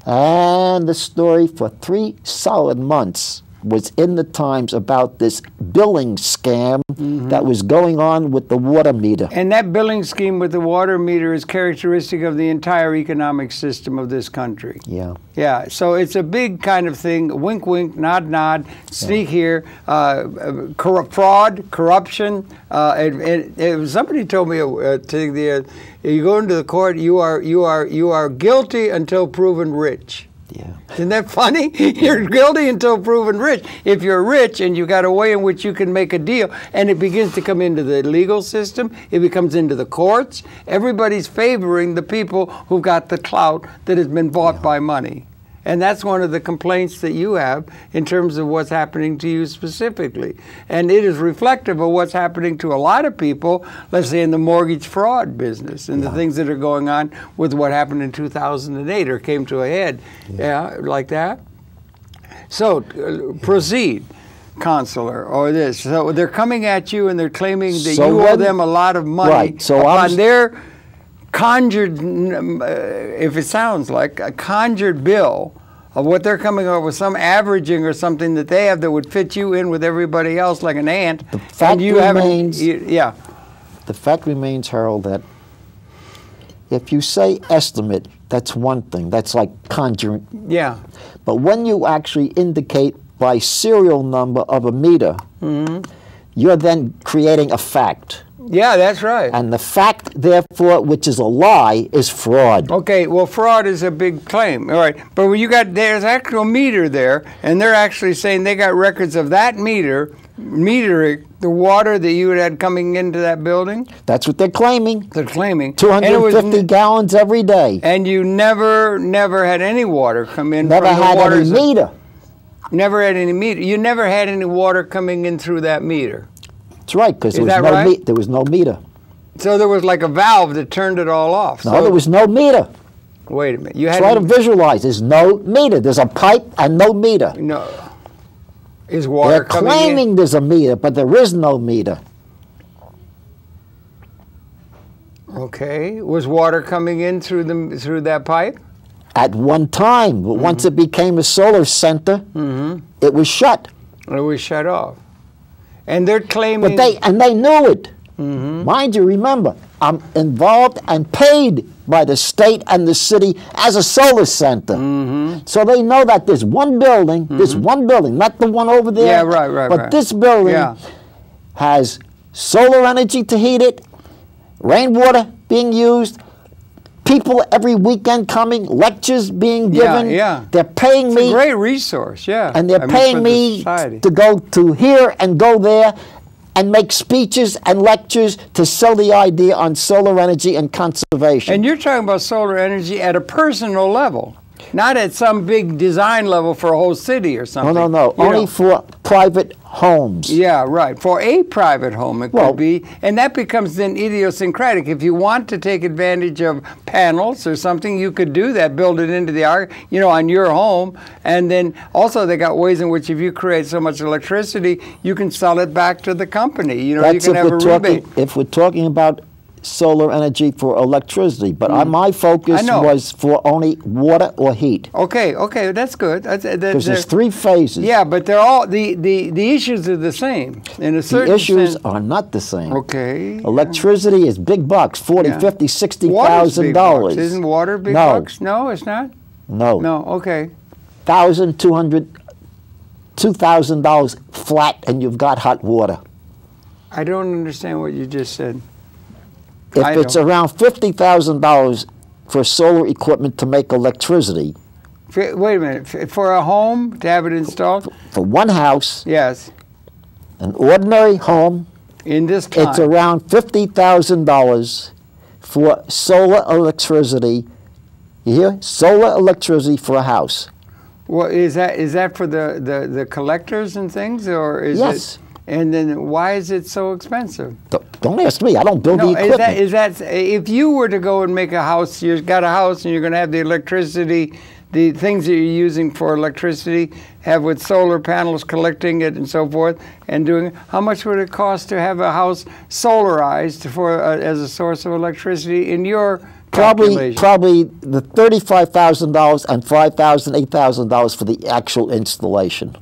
and the story for 3 solid months was in the Times about this billing scam that was going on with the water meter. And that billing scheme with the water meter is characteristic of the entire economic system of this country. Yeah. Yeah, so it's a big kind of thing, wink, wink, nod, nod, sneak here, fraud, corruption. Somebody told me, you go into the court, you are guilty until proven rich. Yeah. Isn't that funny? You're guilty until proven rich. If you're rich and you've got a way in which you can make a deal, and it begins to come into the legal system, it becomes into the courts, everybody's favoring the people who've got the clout that has been bought by money. And that's one of the complaints that you have in terms of what's happening to you specifically. And it is reflective of what's happening to a lot of people, let's say in the mortgage fraud business and the things that are going on with what happened in 2008 or came to a head. Yeah, like that. So proceed, Consular, or this. So they're coming at you and they're claiming that you owe them a lot of money Right. So upon their conjured, if it sounds like a conjured bill of what they're coming up with, some averaging or something that they have that would fit you in with everybody else like an ant. The fact remains, yeah. The fact remains, Harold, that if you say estimate, that's one thing. That's like conjuring. Yeah. But when you actually indicate by serial number of a meter, you're then creating a fact. Yeah, that's right. And the fact, therefore, which is a lie, is fraud. Okay, well, fraud is a big claim. All right, but when there's actual meter there, and they're actually saying they got records of that metering the water that you had coming into that building. That's what they're claiming. They're claiming 250 gallons every day. And you never had any water come in. Never had any meter. Never had any meter. You never had any water coming in through that meter. That's right, because there was no meter. So there was like a valve that turned it all off. No, there was no meter. Wait a minute. Try to visualize. There's no meter. There's a pipe and no meter. No. Is water They're coming claiming there's a meter, but there is no meter. Okay. Was water coming in through that pipe? At one time, but once it became a solar center, it was shut. It was shut off. And they're claiming... But they knew it. Mind you, remember, I'm involved and paid by the state and the city as a solar center. So they know that there's one building, not the one over there. Yeah, right. But this building has solar energy to heat it, rainwater being used, people every weekend coming, lectures being given. Yeah. They're paying me. It's a great resource, yeah. And they're paying me to go to here and go there and make speeches and lectures to sell the idea on solar energy and conservation. And you're talking about solar energy at a personal level, not at some big design level for a whole city or something. No. Only for private homes. Yeah, right. For a private home, it could be. And that becomes then idiosyncratic. If you want to take advantage of panels or something, you could do that, build it into the on your home. And then also they got ways in which if you create so much electricity, you can sell it back to the company. You can have a rebate. If we're talking about solar energy for electricity, but my focus was for only water or heat. Okay, that's good. Because there's 3 phases. Yeah, but they're all the issues are the same in a certain sense. The issues are not the same. Okay. Electricity is big bucks, $40,000, $50,000, $60,000. Isn't water big bucks? No, it's not. No. Okay. $1,000, $200, $2,000 flat, and you've got hot water. I don't understand what you just said. If it's around $50,000 for solar equipment to make electricity. Wait a minute. For a home to have it installed? For one house. Yes. An ordinary home. In this time. It's around $50,000 for solar electricity. You hear? Solar electricity for a house. Well, is that for the collectors and things, or is yes. it? And then why is it so expensive? Don't ask me. I don't build the equipment. Is that if you were to go and make a house, you've got a house and you're going to have the electricity, the things that you're using for electricity, have with solar panels collecting it and so forth, and doing it. How much would it cost to have a house solarized for as a source of electricity in your Probably the $35,000 and $5,000, $8,000 for the actual installation.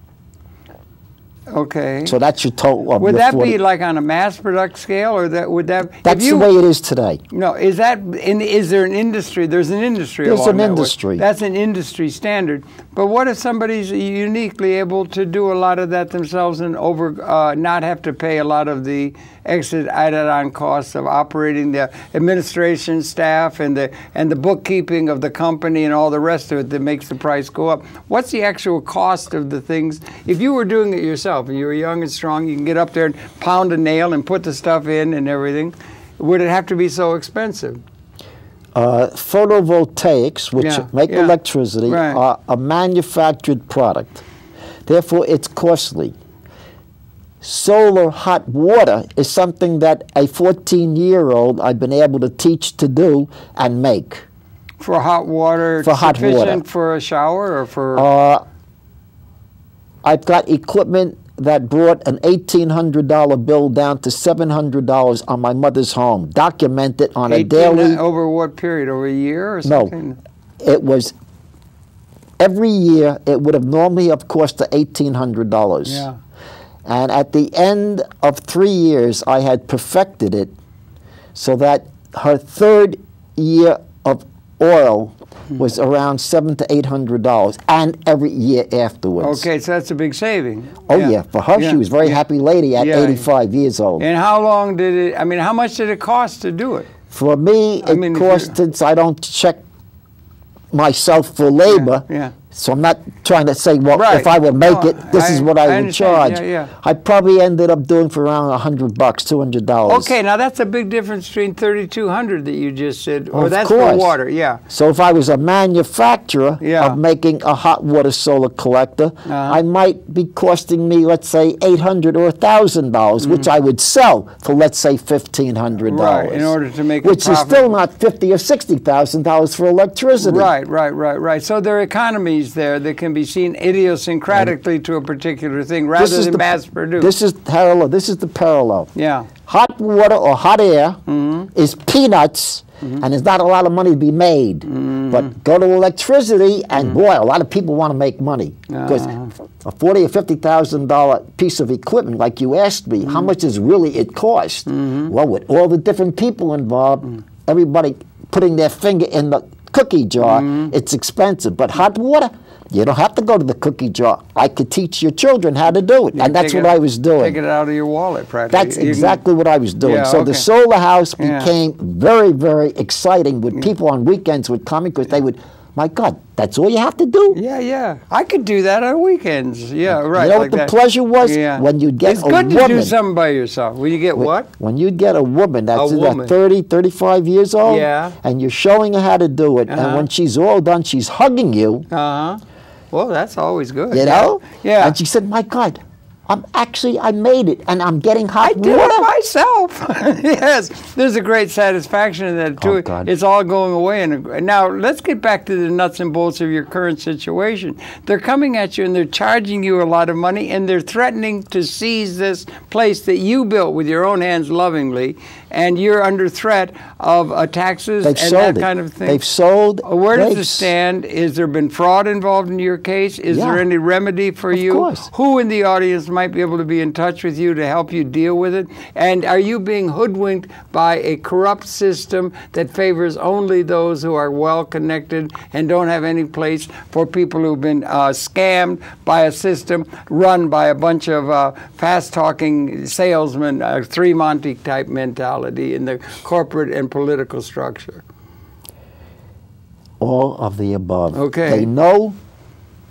Okay. So that's your total. Would that be like on a mass product scale, or would that? That's the way it is today. No, is that? Is there an industry? There's an industry. There's along an that industry. way. That's an industry standard. But what if somebody's uniquely able to do a lot of that themselves and not have to pay a lot of the extra added-on costs of operating the administration staff and the bookkeeping of the company and all the rest of it that makes the price go up? What's the actual cost of the things? If you were doing it yourself and you were young and strong, you can get up there and pound a nail and put the stuff in and everything. Would it have to be so expensive? Photovoltaics, which make electricity, are a manufactured product. Therefore, it's costly. Solar hot water is something that a 14-year-old I've been able to teach to do and make. For hot water, for hot water. For a shower or for? I've got equipment that brought an $1,800 bill down to $700 on my mother's home, documented on a daily. Over what period? Over a year or something? No, it was every year. It would have normally have cost $1,800. Yeah. And at the end of 3 years, I had perfected it so that her third year of oil was around $700 to $800, and every year afterwards. Okay, so that's a big saving. Oh yeah, for her, she was a very happy lady at 85 years old. And how long did it? I mean, how much did it cost to do it? For me, it cost, since I don't check myself for labor. So I'm not trying to say, well, if I would make it, this is what I would charge. I probably ended up doing for around $100, $200. Okay, now that's a big difference between $3,200 that you just said, or that's for water, So if I was a manufacturer of making a hot water solar collector, I might be costing me, let's say, $800 or $1,000, which I would sell for, let's say, $1,500. Right, in order to make which is still not $50,000 or $60,000 for electricity. Right. So there are economies there that can be seen idiosyncratically to a particular thing rather than mass produced. This is parallel. This is the parallel. Yeah. Hot water or hot air is peanuts, and there's not a lot of money to be made. But go to electricity, and boy, a lot of people want to make money because a $40,000 or $50,000 piece of equipment, like you asked me, how much does really it cost? Well, with all the different people involved, everybody putting their finger in the cookie jar, it's expensive. But hot water, you don't have to go to the cookie jar. I could teach your children how to do it, and that's what I was doing. Take it out of your wallet, practically. That's exactly what I was doing. So the solar house became very, very exciting. With people on weekends would come because they would, my God, that's all you have to do? Yeah. I could do that on weekends. Yeah, right. You know what the pleasure was? When you'd get a woman. It's good to do something by yourself. When you get what? When you'd get a woman that's 30, 35 years old, and you're showing her how to do it, and when she's all done, she's hugging you. Well, that's always good. You know? Yeah. And she said, my God, I made it, and I'm getting hot water. I did it myself. Yes, there's a great satisfaction in that too. It's all going away. And now let's get back to the nuts and bolts of your current situation. They're coming at you and they're charging you a lot of money, and they're threatening to seize this place that you built with your own hands lovingly, and you're under threat of taxes and that kind of thing. They've sold. Where does it stand? Has there been fraud involved in your case? Is there any remedy for you? Of course. Who in the audience might be able to be in touch with you to help you deal with it? And are you being hoodwinked by a corrupt system that favors only those who are well connected and don't have any place for people who've been scammed by a system run by a bunch of fast-talking salesmen, Three Monty type mentality in the corporate and political structure? All of the above. Okay. They know,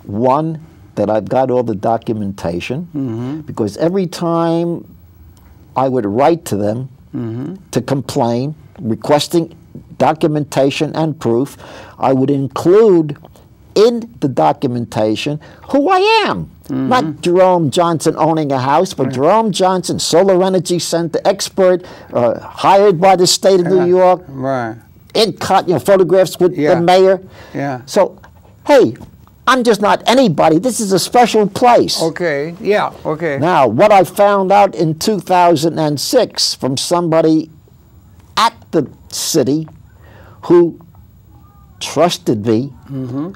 one, that I've got all the documentation, because every time I would write to them to complain, requesting documentation and proof, I would include in the documentation who I am. Not Jerome Johnson owning a house, but Jerome Johnson, Solar Energy Center expert, hired by the state of New York. Right. Photographs with the mayor. Yeah. So, hey, I'm just not anybody. This is a special place. Okay. Yeah. Okay. Now, what I found out in 2006 from somebody at the city who trusted me,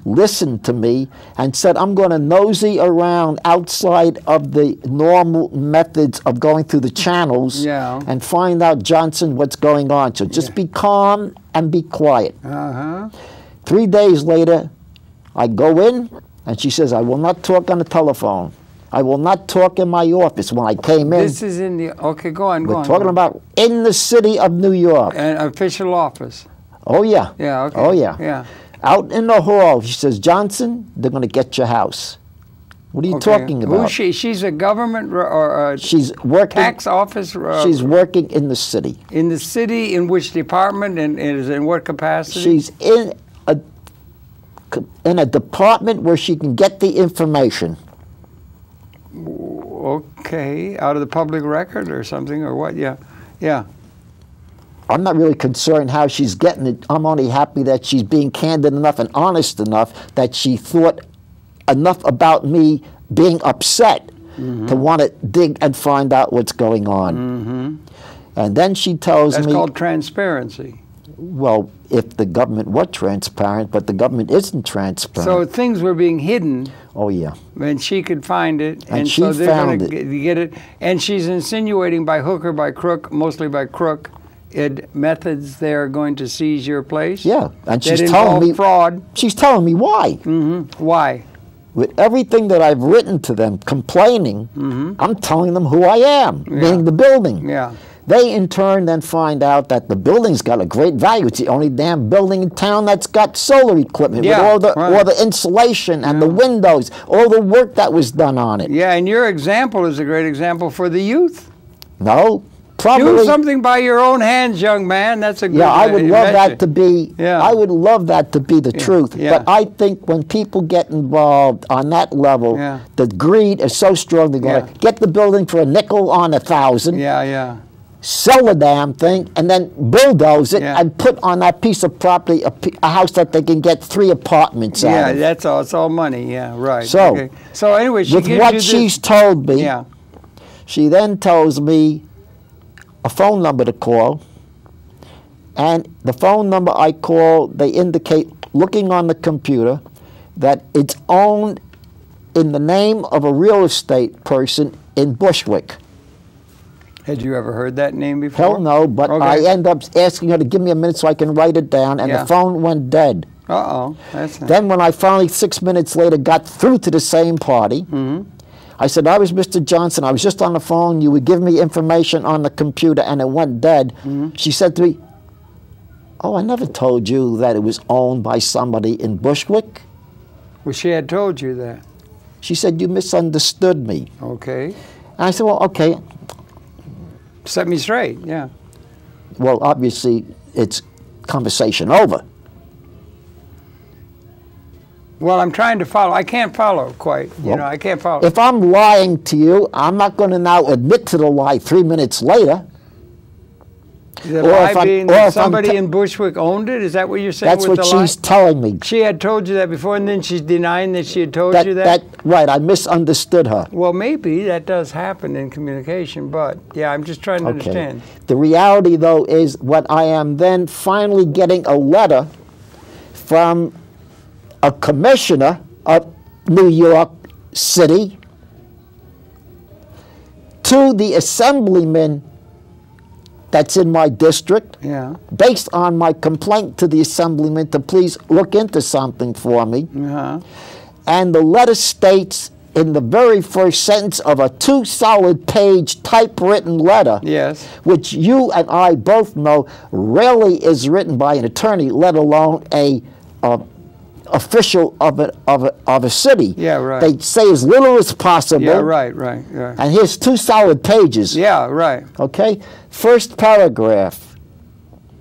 listened to me, and said, I'm going to nosy around outside of the normal methods of going through the channels and find out, Johnson, what's going on. So just be calm and be quiet. 3 days later, I go in, and she says, I will not talk on the telephone. I will not talk in my office. When I came in... This is in the... Okay, go on, We're talking about in the city of New York. An official office. Oh, yeah. Yeah, okay. Oh, yeah. Yeah. Out in the hall, she says, Johnson, they're going to get your house. What are you talking about? Who's she? She's a government or a she's working, tax office? She's working in the city. In the city? In which department? And is in what capacity? She's in a department where she can get the information. Okay. Out of the public record or something or what? Yeah. Yeah. I'm not really concerned how she's getting it. I'm only happy that she's being candid enough and honest enough that she thought enough about me being upset to want to dig and find out what's going on. And then she tells me... That's called transparency. Well, if the government were transparent, but the government isn't transparent. So things were being hidden. Oh, yeah. And she could find it. And she so they're found going to get it. And she's insinuating by hook or by crook, mostly by crook, methods they're going to seize your place. Yeah, and she's that telling me fraud. She's telling me why. Why? With everything that I've written to them, complaining, I'm telling them who I am, meaning the building. Yeah. They in turn then find out that the building's got a great value. It's the only damn building in town that's got solar equipment with all the insulation and the windows, all the work that was done on it. Yeah, and your example is a great example for the youth. No. Probably, do something by your own hands, young man. That's a good I would love that to be. I would love that to be the truth. But I think when people get involved on that level, the greed is so strong. They're going to get the building for a nickel on 1,000. Sell the damn thing and then bulldoze it and put on that piece of property a house that they can get 3 apartments out of. That's all. It's all money. Yeah, right. So, so anyway, she with what she's told me, she then tells me a phone number to call, and the phone number I call, they indicate, looking on the computer, that it's owned in the name of a real estate person in Bushwick. Had you ever heard that name before? Hell no, but I end up asking her to give me a minute so I can write it down, and the phone went dead. Uh-oh. That's nice. Then when I finally, 6 minutes later, got through to the same party, I said, I was Mr. Johnson. I was just on the phone. You would give me information on the computer, and it went dead. She said to me, oh, I never told you that it was owned by somebody in Bushwick. Well, she had told you that. She said, you misunderstood me. Okay. And I said, well, okay. Set me straight, yeah. Well, obviously, it's conversation over. Well, I'm trying to follow. I can't follow quite. You know, I can't follow. If I'm lying to you, I'm not going to now admit to the lie 3 minutes later. The lie being that somebody in Bushwick owned it? Is that what you're saying? That's what she's telling me. She had told you that before, and then she's denying that she had told you that? Right, I misunderstood her. Well, maybe that does happen in communication, but yeah, I'm just trying to understand. The reality, though, is what I am then finally getting a letter from a commissioner of New York City to the assemblyman that's in my district, based on my complaint to the assemblyman to please look into something for me. And the letter states in the very first sentence of a 2 solid page typewritten letter, which you and I both know rarely is written by an attorney, let alone a official of a city. They say as little as possible. Right. And here's 2 solid pages. Okay? First paragraph.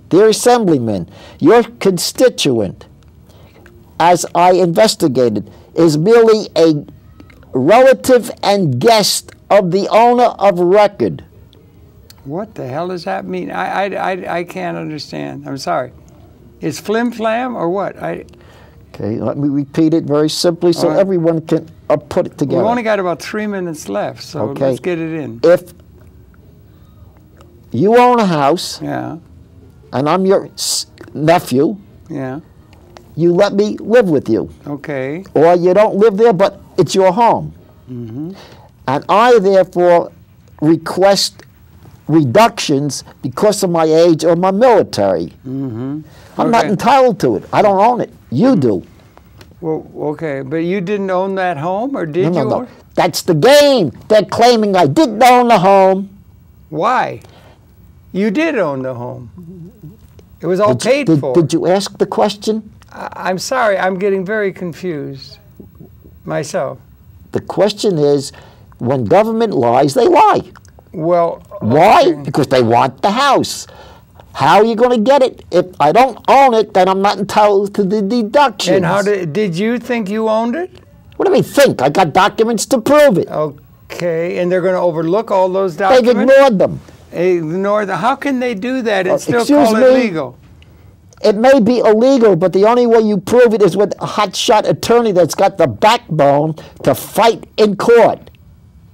Dear Assemblyman, your constituent, as I investigated, is merely a relative and guest of the owner of record. What the hell does that mean? I can't understand. I'm sorry. Is flim flam or what? Okay, let me repeat it very simply so everyone can put it together. We've only got about 3 minutes left, so let's get it in. If you own a house, Yeah, and I'm your nephew, yeah, you let me live with you. okay. Or you don't live there, but it's your home. Mm-hmm. And I, therefore, request reductions because of my age or my military. Mm-hmm. I'm not entitled to it. I don't own it. You do. Well, okay, but you didn't own that home, or did you? No. That's the game. They're claiming I didn't own the home. Why? You did own the home. It was all paid for. Did you ask the question? I'm sorry, I'm getting very confused myself. The question is, when government lies, they lie. Well, Why? Because they want the house. How are you going to get it? If I don't own it, then I'm not entitled to the deductions. And how did you think you owned it? What do we think? I got documents to prove it. Okay, and they're going to overlook all those documents? They've ignored them. Ignore them. How can they do that and still excuse call it me? legal? It may be illegal, but the only way you prove it is with a hotshot attorney that's got the backbone to fight in court.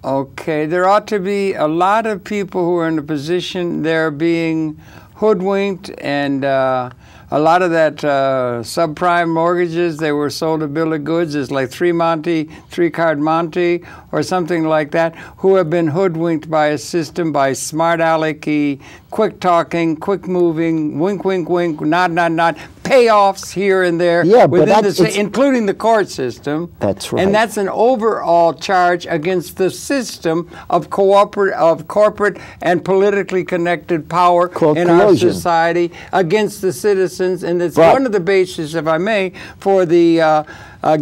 Okay, there ought to be a lot of people who are in a position they're being hoodwinked, and a lot of that subprime mortgages, they were sold a bill of goods as like three-card Monte or something like that, who have been hoodwinked by a system, by smart alecky, quick talking, quick moving, wink, wink, wink, nod, nod, nod, payoffs here and there, within including the court system. That's right. And that's an overall charge against the system of corporate and politically connected power in our society against the citizens. And it's one of the bases, if I may, for the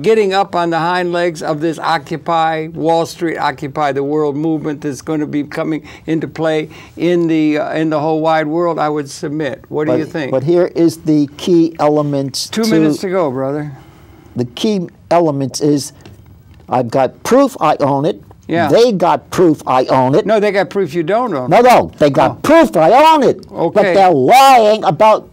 getting up on the hind legs of this Occupy Wall Street, Occupy the World movement that's going to be coming into play in the whole wide world, I would submit. What do you think? But here is the key elements. 2 minutes to go, brother. The key elements is I've got proof I own it. Yeah. They got proof I own it. No, they got proof you don't own it. No, they got proof I own it. Okay. But they're lying about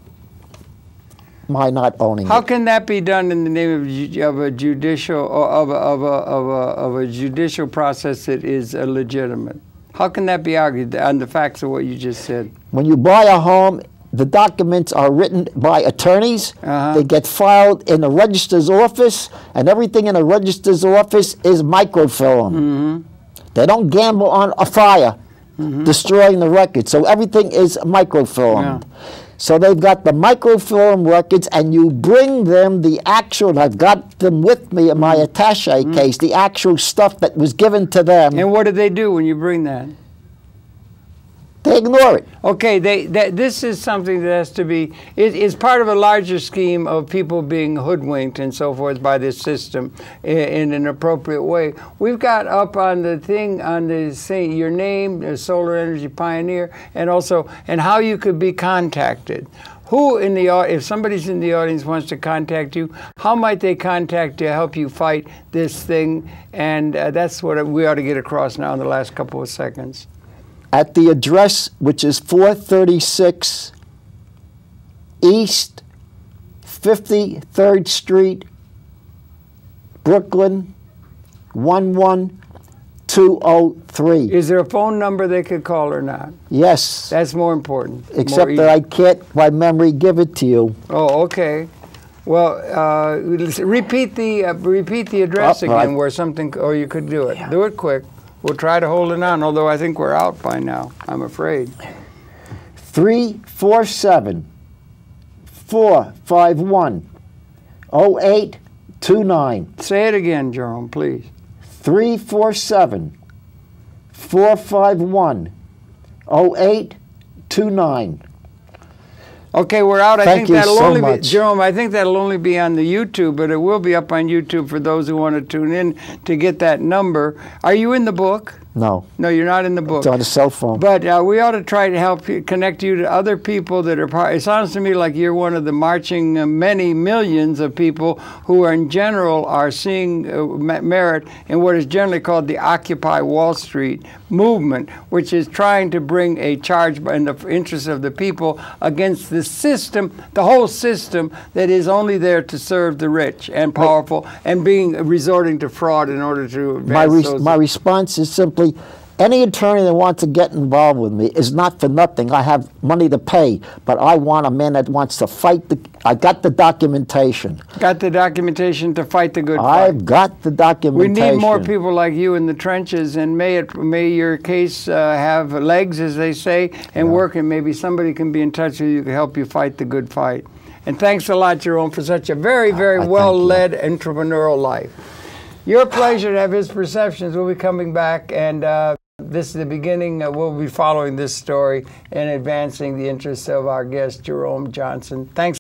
my not owning it. How can that be done in the name of a judicial of a judicial process that is illegitimate? How can that be argued on the facts of what you just said? When you buy a home, the documents are written by attorneys. They get filed in the registrar's office, and everything in the registrar's office is microfilm. They don't gamble on a fire destroying the record, so everything is microfilm. Yeah. So they've got the microfilm records, and you bring them the actual, I've got them with me in my attache case, the actual stuff that was given to them. And what do they do when you bring that? They ignore it. Okay, this is something that has to be, it's part of a larger scheme of people being hoodwinked and so forth by this system in an appropriate way. We've got up on the thing, on the say your name, the Solar Energy Pioneer, and also, and how you could be contacted. Who in the, if somebody's in the audience wants to contact you, how might they contact you to help you fight this thing? And that's what we ought to get across now in the last couple of seconds. At the address, which is 436 East 53rd Street, Brooklyn, 11203. Is there a phone number they could call or not? Yes. That's more important. Except that I can't, by memory, give it to you. Oh, okay. Well, repeat the address again, where something, or you could do it. Yeah. Do it quick. We'll try to hold it on, although I think we're out by now, I'm afraid. 347-451-0829. Say it again, Jerome, please. 347-451-0829. Okay, we're out. Thank you so much. Jerome, I think that'll only be on the YouTube, but it will be up on YouTube for those who want to tune in to get that number. Are you in the book? No. No, you're not in the book. It's on a cell phone. But we ought to try to help you, connect you to other people that are part. It sounds to me like you're one of the marching many millions of people who are in general are seeing merit in what is generally called the Occupy Wall Street movement, which is trying to bring a charge in the interest of the people against the system, the whole system that is only there to serve the rich and powerful and resorting to fraud in order to advance my response is simply, any attorney that wants to get involved with me is not for nothing. I have money to pay, but I want a man that wants to fight I got the documentation. Got the documentation to fight the good fight. I've got the documentation. We need more people like you in the trenches, and may your case have legs, as they say, and work, and maybe somebody can be in touch with you to help you fight the good fight. And thanks a lot, Jerome, for such a very, very well-led entrepreneurial life. Your pleasure to have his perceptions. We'll be coming back, and this is the beginning. We'll be following this story and advancing the interests of our guest, Jerome Johnson. Thanks.